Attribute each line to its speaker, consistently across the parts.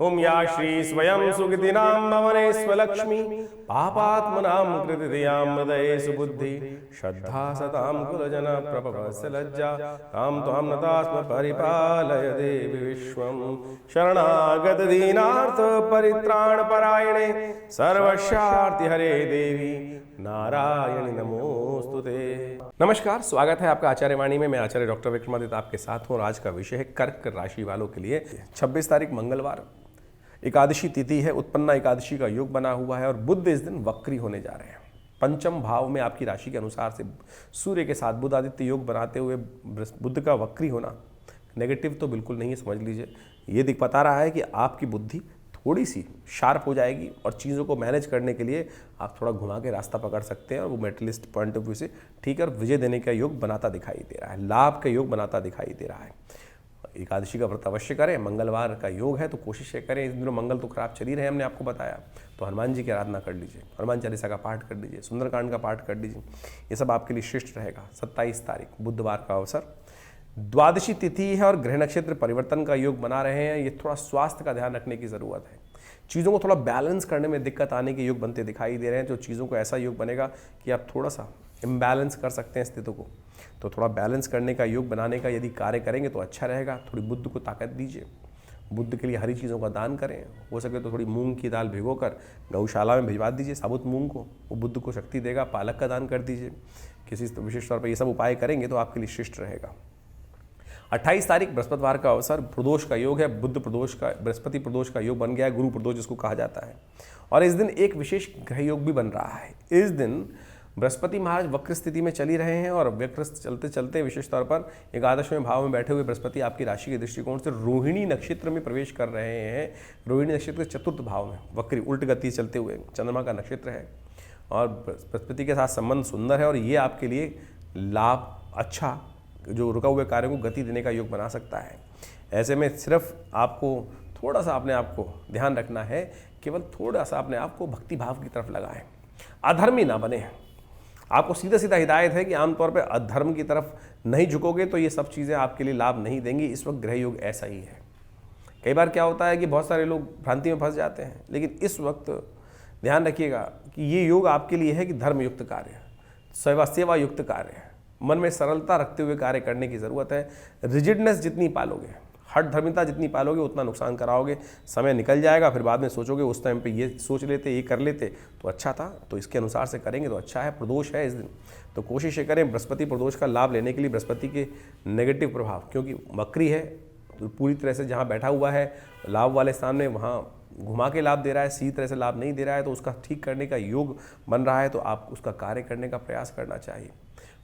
Speaker 1: ओम या श्री स्वयं सुगतिनां भवने स्वलक्ष्मी पापात्मनां कृतियां हृदये सुबुद्धि श्रद्धा सतां कुलजन प्रभवस्य लज्जा तां त्वां नतास्म परिपालय देवी विश्वं शरणागत दीनार्थ परित्राण परायणे सर्वस्यार्ति हरे देवी नारायणी नमोस्तुते। नमस्कार, स्वागत है आपका आचार्य वाणी में। मैं आचार्य डॉक्टर विक्रमादित्य आपके साथ हूँ और आज का विषय है कर्क राशि वालों के लिए 26 तारीख मंगलवार, एकादशी तिथि है, उत्पन्ना एकादशी का योग बना हुआ है और बुध इस दिन वक्री होने जा रहे हैं। पंचम भाव में आपकी राशि के अनुसार से सूर्य के साथ बुध आदित्य योग बनाते हुए बुध का वक्री होना नेगेटिव तो बिल्कुल नहीं है, समझ लीजिए। ये दिख पता रहा है कि आपकी बुद्धि थोड़ी सी शार्प हो जाएगी और चीज़ों को मैनेज करने के लिए आप थोड़ा घुमा के रास्ता पकड़ सकते हैं और वो मेटलिस्ट पॉइंट ऑफ व्यू से ठीक है और विजय देने का योग बनाता दिखाई दे रहा है, लाभ का योग बनाता दिखाई दे रहा है। एकादशी का व्रत अवश्य करें, मंगलवार का योग है तो कोशिश करें। इस दिनों मंगल तो खराब चल ही रहे हैं, हमने आपको बताया, तो हनुमान जी की आराधना कर लीजिए, हनुमान चालीसा का पाठ कर लीजिए, सुंदरकांड का पाठ कर लीजिए, ये सब आपके लिए श्रेष्ठ रहेगा। 27 तारीख बुधवार का अवसर, द्वादशी तिथि है और ग्रह नक्षत्र परिवर्तन का योग बना रहे हैं। ये थोड़ा स्वास्थ्य का ध्यान रखने की ज़रूरत है, चीज़ों को थोड़ा बैलेंस करने में दिक्कत आने के योग बनते दिखाई दे रहे हैं। जो चीज़ों को ऐसा योग बनेगा कि आप थोड़ा सा इम्बैलेंस कर सकते हैं स्थिति को, तो थोड़ा बैलेंस करने का योग बनाने का यदि कार्य करेंगे तो अच्छा रहेगा। थोड़ी बुद्ध को ताकत दीजिए, बुद्ध के लिए हरी चीज़ों का दान करें, हो सके तो थोड़ी मूंग की दाल भिगोकर गौशाला में भिजवा दीजिए, साबुत मूंग को, वो बुद्ध को शक्ति देगा। पालक का दान कर दीजिए किसी विशेष तौर पर, ये सब उपाय करेंगे तो आपके लिए श्रेष्ठ रहेगा। 28 तारीख बृहस्पतिवार का अवसर, प्रदोष का योग है, बुद्ध प्रदोष का, बृहस्पति प्रदोष का योग बन गया है, गुरु प्रदोष जिसको कहा जाता है। और इस दिन एक विशेष ग्रह योग भी बन रहा है। इस दिन बृहस्पति महाराज वक्र स्थिति में चली रहे हैं और वक्र चलते चलते विशेष तौर पर एकादशवें भाव में बैठे हुए बृहस्पति आपकी राशि के दृष्टिकोण से रोहिणी नक्षत्र में प्रवेश कर रहे हैं। रोहिणी नक्षत्र के चतुर्थ भाव में वक्री उल्ट गति चलते हुए चंद्रमा का नक्षत्र है और बृहस्पति के साथ संबंध सुंदर है और ये आपके लिए लाभ, अच्छा जो रुका हुए कार्यों को गति देने का योग बना सकता है। ऐसे में सिर्फ आपको थोड़ा सा अपने आप को ध्यान रखना है, केवल थोड़ा सा अपने आप को भक्ति भाव की तरफ लगाएं, अधर्मी ना बने। आपको सीधा सीधा हिदायत है कि आमतौर पर अधर्म की तरफ नहीं झुकोगे तो ये सब चीज़ें आपके लिए लाभ नहीं देंगी। इस वक्त ग्रह योग ऐसा ही है। कई बार क्या होता है कि बहुत सारे लोग भ्रांति में फंस जाते हैं, लेकिन इस वक्त ध्यान रखिएगा कि ये योग आपके लिए है कि धर्मयुक्त कार्य, सेवा युक्त कार्य, मन में सरलता रखते हुए कार्य करने की ज़रूरत है। रिजिडनेस जितनी पालोगे, हठ धर्मिता जितनी पालोगे, उतना नुकसान कराओगे। समय निकल जाएगा, फिर बाद में सोचोगे उस टाइम पे ये सोच लेते, ये कर लेते तो अच्छा था, तो इसके अनुसार से करेंगे तो अच्छा है। प्रदोष है इस दिन, तो कोशिश ये करें बृहस्पति प्रदोष का लाभ लेने के लिए। बृहस्पति के नेगेटिव प्रभाव, क्योंकि वक्री है, तो पूरी तरह से जहाँ बैठा हुआ है लाभ वाले स्थान में, वहाँ घुमा के लाभ दे रहा है, सीधी तरह से लाभ नहीं दे रहा है, तो उसका ठीक करने का योग बन रहा है, तो आप उसका कार्य करने का प्रयास करना चाहिए।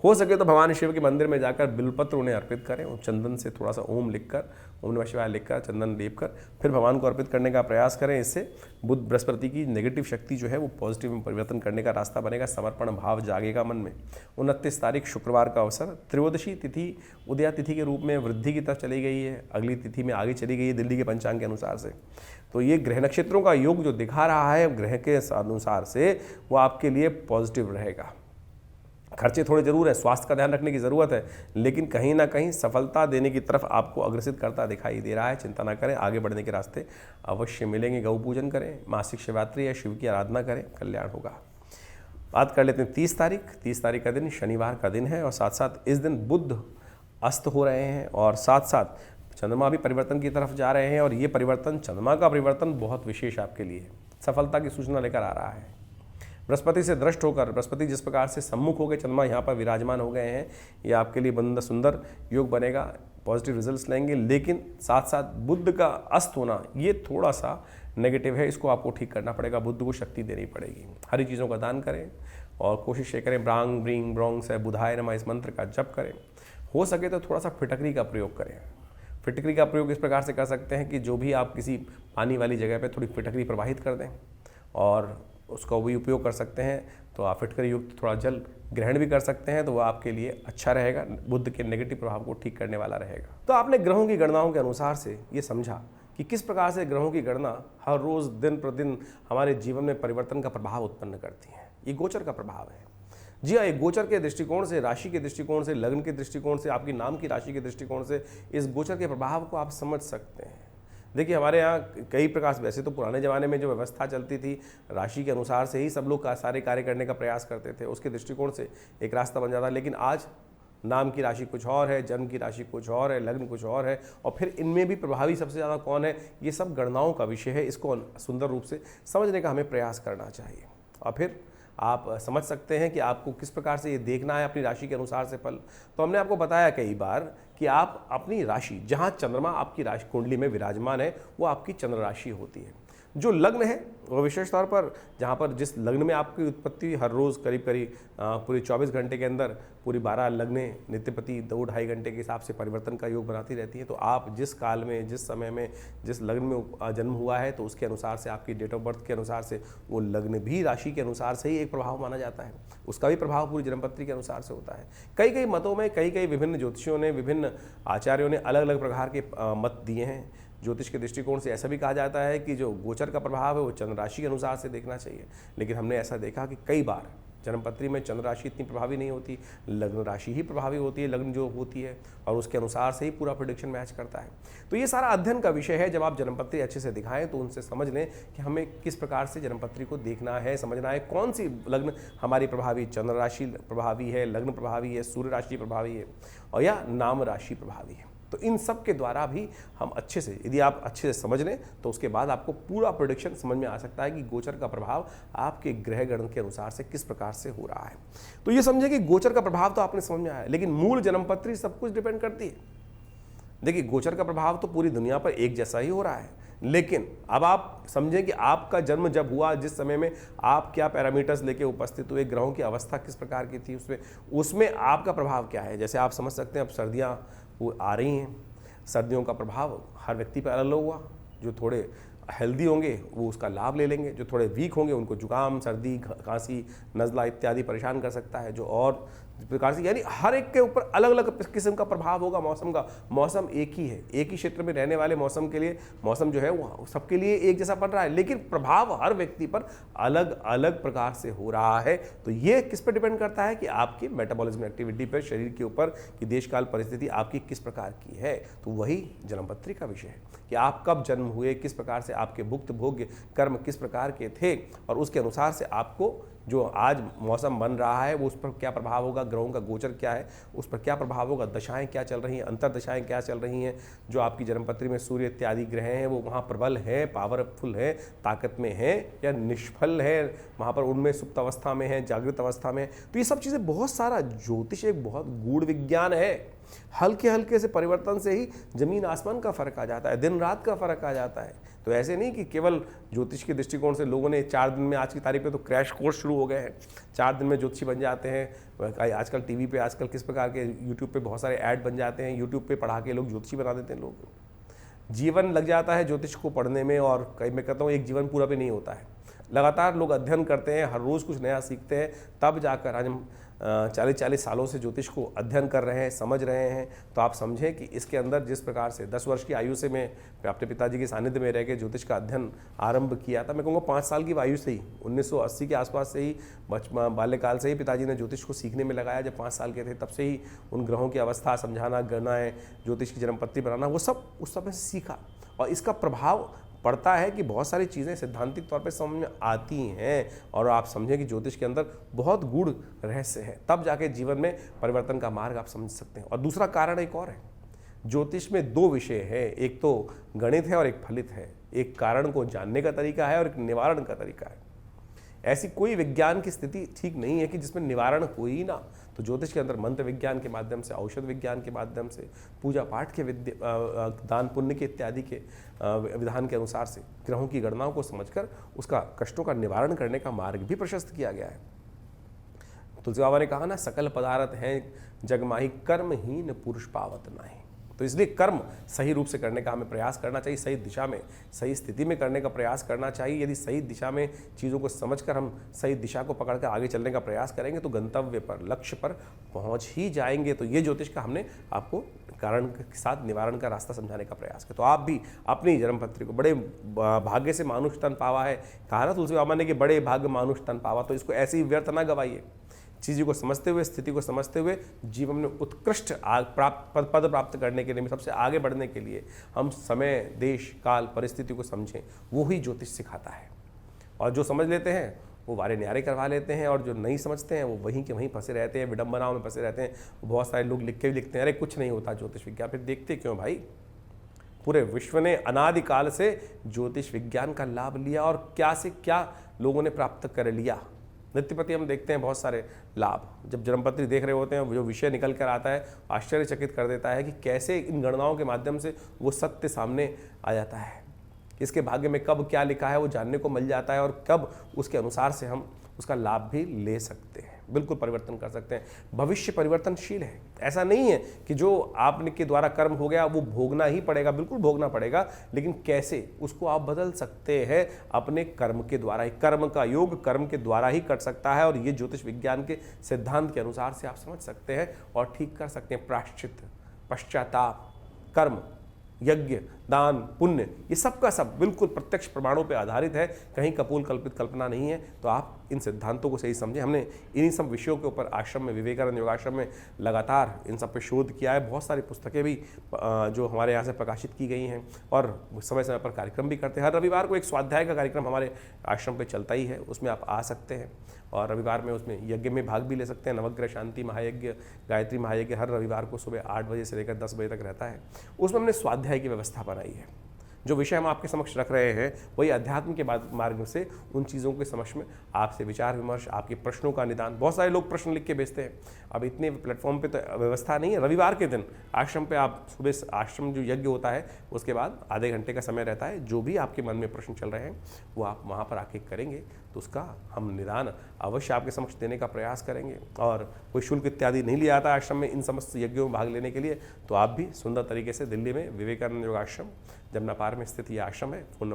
Speaker 1: हो सके तो भगवान शिव के मंदिर में जाकर बिल्वपत्र उन्हें अर्पित करें और चंदन से थोड़ा सा ओम लिखकर, ओम नमः शिवाय लिखकर, चंदन लेपकर फिर भगवान को अर्पित करने का प्रयास करें। इससे बुध बृहस्पति की नेगेटिव शक्ति जो है वो पॉजिटिव में परिवर्तन करने का रास्ता बनेगा, समर्पण भाव जागेगा मन में। 29 तारीख शुक्रवार का अवसर, त्रयोदशी तिथि उदया तिथि के रूप में वृद्धि की तरफ चली गई है, अगली तिथि में आगे चली गई है दिल्ली के पंचांग के अनुसार से। तो ये ग्रह नक्षत्रों का योग जो दिखा रहा है ग्रह के अनुसार से, वो आपके लिए पॉजिटिव रहेगा। खर्चे थोड़े जरूर है, स्वास्थ्य का ध्यान रखने की ज़रूरत है, लेकिन कहीं ना कहीं सफलता देने की तरफ आपको अग्रसित करता दिखाई दे रहा है। चिंता ना करें, आगे बढ़ने के रास्ते अवश्य मिलेंगे। गौ पूजन करें, मासिक शिवरात्रि या शिव की आराधना करें, कल्याण होगा। बात कर लेते हैं 30 तारीख। 30 तारीख का दिन शनिवार का दिन है और साथ साथ इस दिन बुध अस्त हो रहे हैं और साथ साथ चंद्रमा भी परिवर्तन की तरफ जा रहे हैं और ये परिवर्तन, चंद्रमा का परिवर्तन बहुत विशेष आपके लिए सफलता की सूचना लेकर आ रहा है। बृहस्पति से दृष्ट होकर, बृहस्पति जिस प्रकार से सम्मुख हो गए, चंद्रमा यहाँ पर विराजमान हो गए हैं, ये आपके लिए बंद सुंदर योग बनेगा, पॉजिटिव रिजल्ट्स लेंगे। लेकिन साथ साथ बुध का अस्त होना ये थोड़ा सा नेगेटिव है, इसको आपको ठीक करना पड़ेगा। बुध को शक्ति देनी पड़ेगी, हरी चीज़ों का दान करें और कोशिश ये करें ब्रांग ब्रींग ब्रोंग से बुधाय नमः इस मंत्र का जप करें। हो सके तो थोड़ा सा फिटकरी का प्रयोग करें। फिटकरी का प्रयोग इस प्रकार से कर सकते हैं कि जो भी आप किसी पानी वाली जगह पे थोड़ी फिटकरी प्रवाहित कर दें और उसका भी उपयोग कर सकते हैं। तो आप फिटकरी युक्त थोड़ा जल ग्रहण भी कर सकते हैं, तो वह आपके लिए अच्छा रहेगा, बुध के नेगेटिव प्रभाव को ठीक करने वाला रहेगा। तो आपने ग्रहों की गणनाओं के अनुसार से ये समझा कि किस प्रकार से ग्रहों की गणना हर रोज़ दिन प्रतिदिन हमारे जीवन में परिवर्तन का प्रभाव उत्पन्न करती है। ये गोचर का प्रभाव है। जी हाँ, एक गोचर के दृष्टिकोण से, राशि के दृष्टिकोण से, लग्न के दृष्टिकोण से, आपकी नाम की राशि के दृष्टिकोण से इस गोचर के प्रभाव को आप समझ सकते हैं। देखिए हमारे यहाँ कई प्रकार से, वैसे तो पुराने ज़माने में जो व्यवस्था चलती थी राशि के अनुसार से ही सब लोग सारे कार्य करने का प्रयास करते थे, उसके दृष्टिकोण से एक रास्ता बन जाता है। लेकिन आज नाम की राशि कुछ और है, जन्म की राशि कुछ और है, लग्न कुछ और है, और फिर इनमें भी प्रभावी सबसे ज़्यादा कौन है, ये सब गणनाओं का विषय है। इसको सुंदर रूप से समझने का हमें प्रयास करना चाहिए, और फिर आप समझ सकते हैं कि आपको किस प्रकार से ये देखना है अपनी राशि के अनुसार से फल। तो हमने आपको बताया कई बार कि आप अपनी राशि, जहाँ चंद्रमा आपकी राशि कुंडली में विराजमान है, वो आपकी चंद्र राशि होती है। जो लग्न है वो विशेष तौर पर, जहाँ पर जिस लग्न में आपकी उत्पत्ति हर रोज़ करीब करीब पूरे 24 घंटे के अंदर पूरी 12 लग्नें नित्यपति 2-2.5 घंटे के हिसाब से परिवर्तन का योग बनाती रहती हैं। तो आप जिस काल में, जिस समय में, जिस लग्न में जन्म हुआ है, तो उसके अनुसार से आपकी डेट ऑफ बर्थ के अनुसार से वो लग्न भी राशि के अनुसार से ही एक प्रभाव माना जाता है। उसका भी प्रभाव पूरी जन्मपत्री के अनुसार से होता है। कई कई मतों में कई विभिन्न ज्योतिषियों ने, विभिन्न आचार्यों ने अलग अलग प्रकार के मत दिए हैं। ज्योतिष के दृष्टिकोण से ऐसा भी कहा जाता है कि जो गोचर का प्रभाव है वो चंद्र राशि के अनुसार से देखना चाहिए। लेकिन हमने ऐसा देखा कि कई बार जन्मपत्री में चंद्र राशि इतनी प्रभावी नहीं होती, लग्न राशि ही प्रभावी होती है, लग्न जो होती है, और उसके अनुसार से ही पूरा प्रेडिक्शन मैच करता है। तो ये सारा अध्ययन का विषय है। जब आप जन्मपत्री अच्छे से दिखाएं तो उनसे समझ लें कि हमें किस प्रकार से जन्मपत्री को देखना है, समझना है, कौन सी लग्न हमारी प्रभावी, चंद्र राशि प्रभावी है, लग्न प्रभावी है, सूर्य राशि प्रभावी है, और या नाम राशि प्रभावी है। तो इन सब के द्वारा भी हम अच्छे से, यदि आप अच्छे से समझ लें तो उसके बाद आपको पूरा प्रेडिक्शन समझ में आ सकता है कि गोचर का प्रभाव आपके ग्रह गणन के अनुसार से किस प्रकार से हो रहा है। तो ये समझे कि गोचर का प्रभाव तो आपने समझ में आया, लेकिन मूल जन्मपत्री सब कुछ डिपेंड करती है। देखिए गोचर का प्रभाव तो पूरी दुनिया पर एक जैसा ही हो रहा है, लेकिन अब आप समझें कि आपका जन्म जब हुआ, जिस समय में आप क्या पैरामीटर्स लेके उपस्थित हुए, ग्रहों की अवस्था किस प्रकार की थी, उसमें आपका प्रभाव क्या है। जैसे आप समझ सकते हैं अब सर्दियाँ वो आ रही हैं, सर्दियों का प्रभाव हर व्यक्ति पर अलग हुआ। जो थोड़े हेल्दी होंगे वो उसका लाभ ले लेंगे, जो थोड़े वीक होंगे उनको जुकाम, सर्दी, खांसी, नज़ला इत्यादि परेशान कर सकता है। जो और प्रकार से, यानी हर एक के ऊपर अलग अलग किस्म का प्रभाव होगा मौसम का। मौसम एक ही है, एक ही क्षेत्र में रहने वाले मौसम के लिए, मौसम जो है वो सबके लिए एक जैसा पड़ रहा है, लेकिन प्रभाव हर व्यक्ति पर अलग अलग प्रकार से हो रहा है। तो ये किस पर डिपेंड करता है कि आपकी मेटाबॉलिज्म एक्टिविटी पर, शरीर के ऊपर, कि देशकाल परिस्थिति आपकी किस प्रकार की है। तो वही जन्मपत्री का विषय है कि आप कब जन्म हुए, किस प्रकार से आपके भुक्त भोग्य कर्म किस प्रकार के थे, और उसके अनुसार से आपको जो आज मौसम बन रहा है वो उस पर क्या प्रभाव होगा, ग्रहों का गोचर क्या है उस पर क्या प्रभाव होगा, दशाएं क्या चल रही हैं, अंतर दशाएं क्या चल रही हैं। जो आपकी जन्मपत्री में सूर्य इत्यादि ग्रह हैं वो वहाँ प्रबल है, पावरफुल है, ताकत में है, या निष्फल है, वहाँ पर उनमें सुप्त अवस्था में है, जागृत अवस्था में। तो ये सब चीज़ें, बहुत सारा ज्योतिष एक बहुत गूढ़ विज्ञान है। हल्के हल्के से परिवर्तन से ही जमीन आसमान का फर्क आ जाता है, दिन रात का फर्क आ जाता है। तो ऐसे नहीं कि केवल ज्योतिष के दृष्टिकोण से लोगों ने 4 दिन में, आज की तारीख पे तो क्रैश कोर्स शुरू हो गए हैं, 4 दिन में ज्योतिषी बन जाते हैं। आजकल टीवी पे, आजकल किस प्रकार के यूट्यूब पे बहुत सारे ऐड बन जाते हैं, यूट्यूब पे पढ़ा के लोग ज्योतिषी बना देते हैं। लोग जीवन लग जाता है ज्योतिष को पढ़ने में, और कई, मैं कहता हूँ एक जीवन पूरा भी नहीं होता है। लगातार लोग अध्ययन करते हैं, हर रोज़ कुछ नया सीखते हैं, तब जाकर आज हम 40-40 सालों से ज्योतिष को अध्ययन कर रहे हैं, समझ रहे हैं। तो आप समझें कि इसके अंदर जिस प्रकार से 10 वर्ष की आयु से मैं अपने पिताजी के सानिध्य में रह के ज्योतिष का अध्ययन आरंभ किया था। मैं कहूँगा 5 साल की आयु से ही, 1980 के आसपास से ही, बाल्यकाल से ही पिताजी ने ज्योतिष को सीखने में लगाया। जब 5 साल के थे तब से ही उन ग्रहों की अवस्था समझाना, गणनाएं, ज्योतिष की जन्मपत्री बनाना, वो सब उस समय से सीखा। और इसका प्रभाव पड़ता है कि बहुत सारी चीज़ें सैद्धांतिक तौर पे समझ में आती हैं, और आप समझें कि ज्योतिष के अंदर बहुत गूढ़ रहस्य है, तब जाके जीवन में परिवर्तन का मार्ग आप समझ सकते हैं। और दूसरा कारण एक और है, ज्योतिष में 2 विषय है, एक तो गणित है और एक फलित है। एक कारण को जानने का तरीका है और एक निवारण का तरीका है। ऐसी कोई विज्ञान की स्थिति ठीक नहीं है कि जिसमें निवारण हो ही ना। तो ज्योतिष के अंदर मंत्र विज्ञान के माध्यम से, औषध विज्ञान के माध्यम से, पूजा पाठ के दान पुण्य के इत्यादि के विधान के अनुसार से ग्रहों की गणनाओं को समझकर उसका कष्टों का निवारण करने का मार्ग भी प्रशस्त किया गया है। तुलसी बाबा ने कहा ना, सकल पदार्थ हैं जगमाही, कर्महीन पुरुष पावत नाही। तो इसलिए कर्म सही रूप से करने का हमें प्रयास करना चाहिए, सही दिशा में, सही स्थिति में करने का प्रयास करना चाहिए। यदि सही दिशा में चीज़ों को समझकर हम सही दिशा को पकड़कर आगे चलने का प्रयास करेंगे तो गंतव्य पर, लक्ष्य पर पहुंच ही जाएंगे। तो ये ज्योतिष का हमने आपको कारण के साथ निवारण का रास्ता समझाने का प्रयास किया। तो आप भी अपनी जन्मपत्री को, बड़े भाग्य से मानुष तन पावा है, कहा ना तुलसी बाबा ने कि बड़े भाग्य मानुष तन पावा, तो इसको ऐसे ही व्यर्थ ना गवाइए। चीज़ों को समझते हुए, स्थिति को समझते हुए जीवन में उत्कृष्ट पद प्राप्त करने के लिए, सबसे आगे बढ़ने के लिए हम समय, देश, काल, परिस्थिति को समझें, वो ही ज्योतिष सिखाता है। और जो समझ लेते हैं वो वारे न्यारे करवा लेते हैं, और जो नहीं समझते हैं वो वहीं के वहीं फंसे रहते हैं, विडंबनाओं में फंसे रहते हैं। बहुत सारे लोग लिख के भी लिखते हैं, अरे कुछ नहीं होता ज्योतिष विज्ञान। फिर देखते क्यों भाई? पूरे विश्व ने अनादिकाल से ज्योतिष विज्ञान का लाभ लिया, और क्या से क्या लोगों ने प्राप्त कर लिया। नित्य प्रति हम देखते हैं बहुत सारे लाभ। जब जन्मपत्री देख रहे होते हैं, जो विषय निकल कर आता है आश्चर्यचकित कर देता है कि कैसे इन गणनाओं के माध्यम से वो सत्य सामने आ जाता है। इसके भाग्य में कब क्या लिखा है वो जानने को मिल जाता है, और कब उसके अनुसार से हम उसका लाभ भी ले सकते हैं, बिल्कुल परिवर्तन कर सकते हैं। भविष्य परिवर्तनशील है। ऐसा नहीं है कि जो आपने के द्वारा कर्म हो गया वो भोगना ही पड़ेगा, बिल्कुल भोगना पड़ेगा, लेकिन कैसे उसको आप बदल सकते हैं अपने कर्म के द्वारा ही। कर्म का योग कर्म के द्वारा ही कर सकता है, और ये ज्योतिष विज्ञान के सिद्धांत के अनुसार से आप समझ सकते हैं और ठीक कर सकते हैं। प्रायश्चित, पश्चाताप, कर्म, यज्ञ, दान, पुण्य, ये सब का सब बिल्कुल प्रत्यक्ष प्रमाणों पे आधारित है, कहीं कपोल कल्पित कल्पना नहीं है। तो आप इन सिद्धांतों को सही समझें। हमने इन्हीं सब विषयों के ऊपर आश्रम में, विवेकानंद योगाश्रम में लगातार इन सब पे शोध किया है। बहुत सारी पुस्तकें भी जो हमारे यहाँ से प्रकाशित की गई हैं, और समय समय पर कार्यक्रम भी करते हैं। हर रविवार को एक स्वाध्याय का कार्यक्रम हमारे आश्रम पर चलता ही है, उसमें आप आ सकते हैं। और रविवार में उसमें यज्ञ में भाग भी ले सकते हैं। नवग्रह शांति महायज्ञ, गायत्री महायज्ञ हर रविवार को सुबह 8 बजे से लेकर 10 बजे तक रहता है। उसमें हमने स्वाध्याय की व्यवस्था बनाई है। जो विषय हम आपके समक्ष रख रहे हैं वही अध्यात्म के मार्ग से उन चीज़ों के समक्ष में आपसे विचार विमर्श, आपके प्रश्नों का निदान। बहुत सारे लोग प्रश्न लिख के भेजते हैं। अब इतने प्लेटफॉर्म पे तो व्यवस्था नहीं है। रविवार के दिन आश्रम पे आप सुबह आश्रम जो यज्ञ होता है उसके बाद आधे घंटे का समय रहता है। जो भी आपके मन में प्रश्न चल रहे हैं वो आप वहाँ पर आके करेंगे तो उसका हम निदान अवश्य आपके समक्ष देने का प्रयास करेंगे। और कोई शुल्क इत्यादि नहीं लिया जाता आश्रम में इन समस्त यज्ञों में भाग लेने के लिए। तो आप भी सुंदर तरीके से दिल्ली में विवेकानंद योगाश्रम जमुना पार में स्थित ये आश्रम है। फ़ोन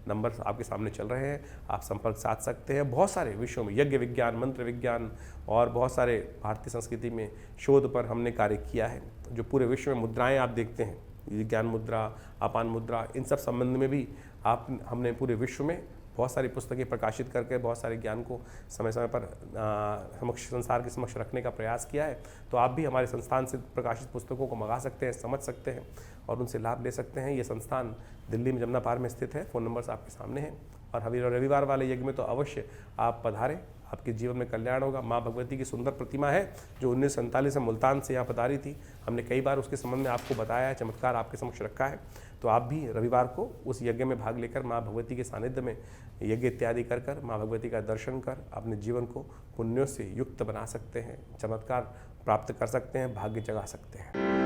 Speaker 1: नंबर्स आपके सामने चल रहे हैं, आप संपर्क साध सकते हैं। बहुत सारे विषयों में यज्ञ विज्ञान, मंत्र विज्ञान और बहुत सारे भारतीय संस्कृति में शोध पर हमने कार्य किया है। जो पूरे विश्व में मुद्राएं आप देखते हैं, ज्ञान मुद्रा, अपान मुद्रा, इन सब संबंध में भी हमने पूरे विश्व में बहुत सारी पुस्तकें प्रकाशित करके बहुत सारे ज्ञान को समय समय पर संसार के समक्ष रखने का प्रयास किया है। तो आप भी हमारे संस्थान से प्रकाशित पुस्तकों को मंगा सकते हैं, समझ सकते हैं और उनसे लाभ ले सकते हैं। ये संस्थान दिल्ली में जमुना पार में स्थित है। फ़ोन नंबर्स आपके सामने हैं। और रविवार वाले यज्ञ में तो अवश्य आप पधारें, आपके जीवन में कल्याण होगा। माँ भगवती की सुंदर प्रतिमा है जो 1947 में मुल्तान से यहाँ पधारी थी। हमने कई बार उसके संबंध में आपको बताया है, चमत्कार आपके समक्ष रखा है। तो आप भी रविवार को उस यज्ञ में भाग लेकर माँ भगवती के सानिध्य में यज्ञ इत्यादि कर माँ भगवती का दर्शन कर अपने जीवन को पुण्यों से युक्त बना सकते हैं, चमत्कार प्राप्त कर सकते हैं, भाग्य जगा सकते हैं।